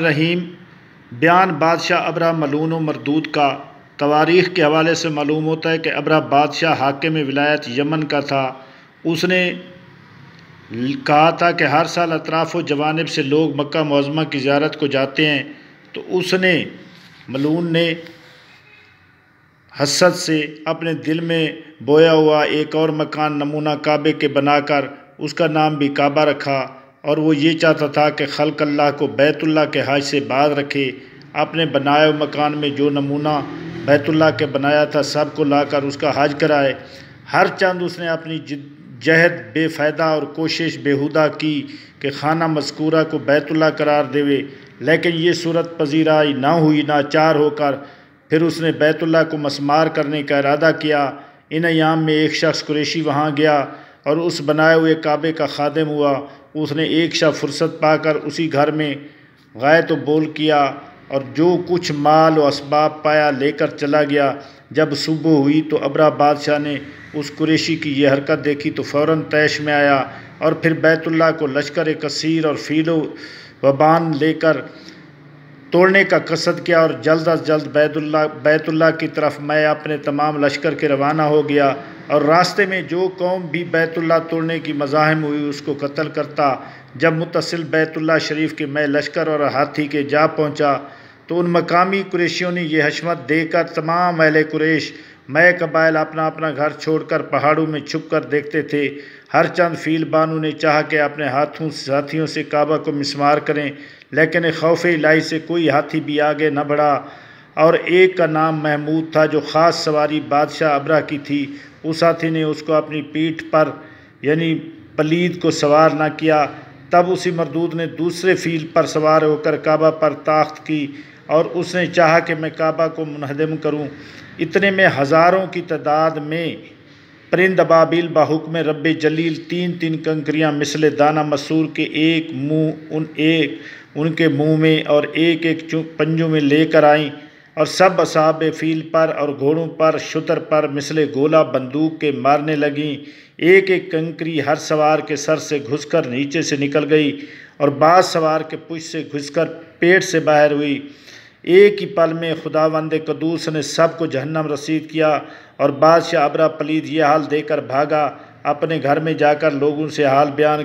رحیم بیان بادشاہ ابرہ ملعون و مردود کا تواریخ کے حوالے سے معلوم ہوتا ہے کہ ابرہ بادشاہ حاکم ولایت یمن کا تھا۔ اس نے کہا تھا کہ ہر سال اطراف و جوانب سے لوگ مکہ معظمہ کی زیارت کو جاتے ہیں، تو اس نے ملعون نے حسد سے اپنے دل میں بویا ہوا ایک اور مکان نمونہ کعبے کے بنا کر اس کا نام بھی کعبہ رکھا، اور وہ یہ چاہتا تھا کہ خلق اللہ کو بیت اللہ کے حج سے باز رکھے۔ اپنے بنائے ہوئے مکان میں جو نمونہ بیت اللہ کے بنایا تھا سب کو لا کر اس کا حج کرائے۔ ہر چند اس نے اپنی جہد بے فائدہ اور کوشش بیہودہ کی کہ خانہ مذکورہ کو بیت اللہ قرار دے، لیکن یہ صورت پذیرائی نہ ہوئی۔ ناچار ہو کر پھر اس نے بیت اللہ کو مسمار کرنے کا ارادہ کیا۔ ان ایام میں ایک شخص قریشی وہاں گیا اور اس بنائے ہوئے کعبے کا خادم ہوا۔ اس نے ایک شب فرصت پا کر اسی گھر میں غائط و بول کیا اور جو کچھ مال و اسباب پایا لے کر چلا گیا۔ جب صبح ہوئی تو ابرہ بادشاہ نے اس قریشی کی یہ حرکت دیکھی تو فوراً طیش میں آیا، اور پھر بیت اللہ کو لشکر کثیر اور فیل و وبان لے کر توڑنے کا قصد کیا، اور جلد از جلد بیت اللہ کی طرف میں اپنے تمام لشکر کے روانہ ہو گیا، اور راستے میں جو قوم بھی بیت اللہ توڑنے کی مزاحم ہوئی اس کو قتل کرتا۔ جب متصل بیت اللہ شریف کے میں لشکر اور ہاتھی کے جا پہنچا تو ان مقامی قریشیوں نے یہ حشمت دیکھ کر تمام اہل قریش میں قبائل اپنا اپنا گھر چھوڑ کر پہاڑوں میں چھپ کر دیکھتے تھے۔ ہر چند فیل بانو نے چاہا کہ اپنے ساتھیوں سے کعبہ کو مسمار کریں، لیکن خوف الہی سے کوئی ہاتھی بھی آگے نہ بڑھا، اور ایک کا نام محمود تھا جو خاص سواری بادشاہ ابرہ کی تھی۔ اس ہاتھی نے اس کو اپنی پیٹھ پر یعنی پلید کو سوار نہ کیا۔ تب اسی مردود نے دوسرے فیل پر سوار ہو کر کعبہ پر تاخت کی، اور اس نے چاہا کہ میں کعبہ کو منہدم کروں۔ اتنے میں ہزاروں کی تعداد میں پرند ابابیل بحکم رب جلیل تین تین کنکریاں مثل دانہ مسور کے ایک ان کے منہ میں اور ایک ایک پنجوں میں لے کر آئیں، اور سب اصحاب فیل پر اور گھوڑوں پر شتر پر مثل گولہ بندوق کے مارنے لگیں۔ ایک ایک کنکری ہر سوار کے سر سے گھس کر نیچے سے نکل گئی، اور بعض سوار کے پشت سے گھس کر پیٹ سے باہر ہوئی۔ ایک ہی پل میں خداوند قدوس نے سب کو جہنم رسید کیا، اور بادشاہ ابرہ پلید یہ حال دے کر بھاگا۔ اپنے گھر میں جا کر لوگوں سے حال بیان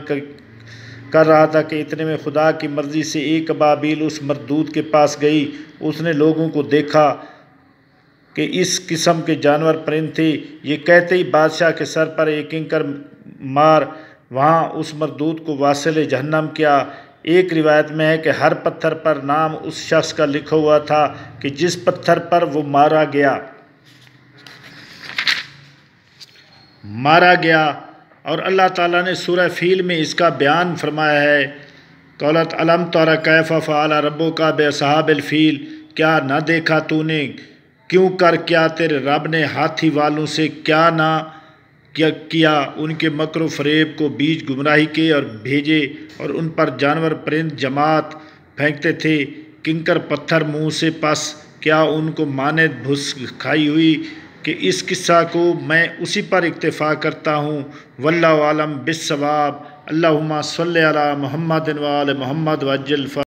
کر رہا تھا کہ اتنے میں خدا کی مرضی سے ایک ابابیل اس مردود کے پاس گئی۔ اس نے لوگوں کو دیکھا کہ اس قسم کے جانور پرند تھے۔ یہ کہتے ہی بادشاہ کے سر پر ایک کنکر مار وہاں اس مردود کو واصل جہنم کیا۔ ایک روایت میں ہے کہ ہر پتھر پر نام اس شخص کا لکھا ہوا تھا کہ جس پتھر پر وہ مارا گیا، اور اللہ تعالیٰ نے سورہ فیل میں اس کا بیان فرمایا ہے۔ قالت الم تر کیف فعل ربک باصحاب الفیل، کیا نہ دیکھا تو نے کیوں کر کیا تیرے رب نے ہاتھی والوں سے کیا نہ کیا، ان کے مکر و فریب کو بیچ گمراہی کے اور بھیجے، اور ان پر جانور پرند جماعت پھینکتے تھے کنکر پتھر منہ سے، پس کیا ان کو ماند بھس کھائی ہوئی کہ اس قصہ کو میں اسی پر اکتفا کرتا ہوں۔ واللہ اعلم بالصواب۔ اللہم صلی علی محمد و آل محمد وعجل